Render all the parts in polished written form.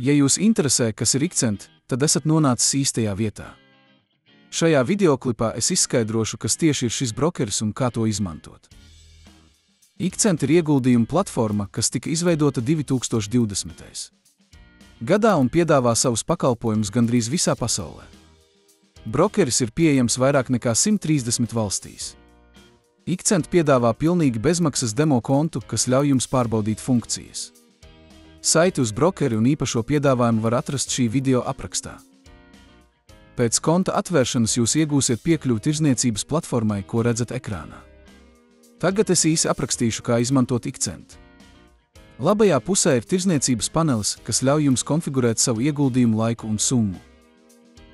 Ja jūs interesē, kas ir Ikcent, tad esat nonācis īstajā vietā. Šajā videoklipā es izskaidrošu, kas tieši ir šis brokeris un kā to izmantot. Ikcent ir ieguldījuma platforma, kas tika izveidota 2020. gadā un piedāvā savus pakalpojumus gandrīz visā pasaulē. Brokeris ir pieejams vairāk nekā 130 valstīs. Ikcent piedāvā pilnīgi bezmaksas demo kontu, kas ļauj jums pārbaudīt funkcijas. Saiti uz brokeri un īpašo piedāvājumu var atrast šī video aprakstā. Pēc konta atvēršanas jūs iegūsiet piekļuvi tirzniecības platformai, ko redzat ekrānā. Tagad es īsi aprakstīšu, kā izmantot Ikcent. Labajā pusē ir tirzniecības panelis, kas ļauj jums konfigurēt savu ieguldījumu laiku un summu.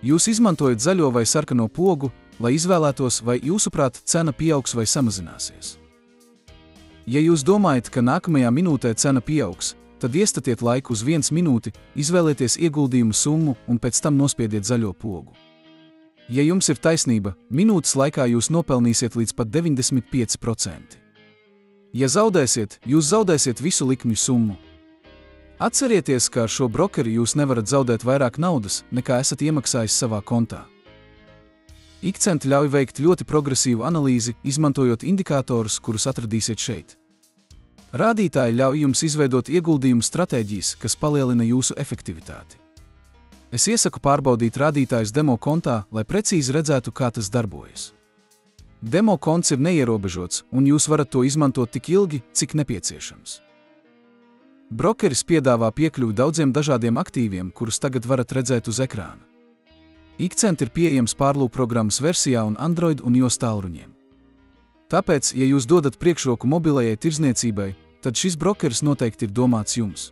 Jūs izmantojat zaļo vai sarkano pogu, lai izvēlētos, vai jūsuprāt cena pieaugs vai samazināsies. Ja jūs domājat, ka nākamajā minūtē cena pieaugs, tad iestatiet laiku uz 1 minūti, izvēlieties ieguldījumu summu un pēc tam nospiediet zaļo pogu. Ja jums ir taisnība, minūtes laikā jūs nopelnīsiet līdz pat 95%. Ja zaudēsiet, jūs zaudēsiet visu likmju summu. Atcerieties, ka ar šo brokeri jūs nevarat zaudēt vairāk naudas, nekā esat iemaksājis savā kontā. Ikcent ļauj veikt ļoti progresīvu analīzi, izmantojot indikātorus, kurus atradīsiet šeit. Rādītāji ļauj jums izveidot ieguldījumu stratēģijas, kas palielina jūsu efektivitāti. Es iesaku pārbaudīt rādītājus demo kontā, lai precīzi redzētu, kā tas darbojas. Demo konts ir neierobežots, un jūs varat to izmantot tik ilgi, cik nepieciešams. Brokeris piedāvā piekļuvi daudziem dažādiem aktīviem, kurus tagad varat redzēt uz ekrāna. Ikcent ir pieejams pārlūkprogrammas versijā un Android un iOS tālruņiem. Tāpēc, ja jūs dodat priekšroku mobilajai tirzniecībai, tad šis brokeris noteikti ir domāts jums.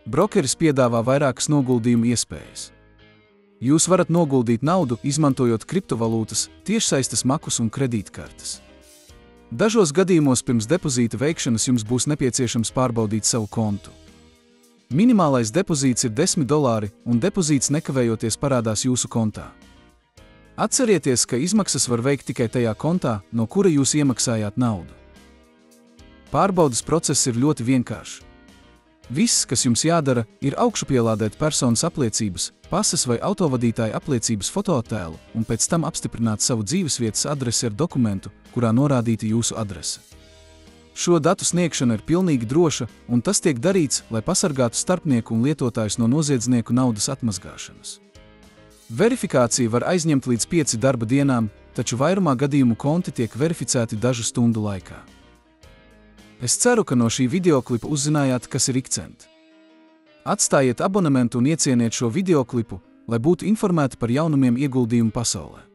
Brokeris piedāvā vairākas noguldījumu iespējas. Jūs varat noguldīt naudu, izmantojot kriptovalūtas, tiešsaistes makus un kredītkartes. Dažos gadījumos pirms depozīta veikšanas jums būs nepieciešams pārbaudīt savu kontu. Minimālais depozīts ir $10, un depozīts nekavējoties parādās jūsu kontā. Atcerieties, ka izmaksas var veikt tikai tajā kontā, no kura jūs iemaksājāt naudu. Pārbaudes process ir ļoti vienkāršs. Viss, kas jums jādara, ir augšupielādēt personas apliecības, pases vai autovadītāja apliecības fotoattēlu un pēc tam apstiprināt savu dzīvesvietas adresi ar dokumentu, kurā norādīta jūsu adrese. Šo datu sniegšana ir pilnīgi droša, un tas tiek darīts, lai pasargātu starpnieku un lietotājus no noziedznieku naudas atmazgāšanas. Verifikācija var aizņemt līdz 5 darba dienām, taču vairumā gadījumu konti tiek verificēti dažu stundu laikā. Es ceru, ka no šī videoklipa uzzinājāt, kas ir Ikcent. Atstājiet abonementu un iecieniet šo videoklipu, lai būtu informēti par jaunumiem ieguldījumu pasaulē.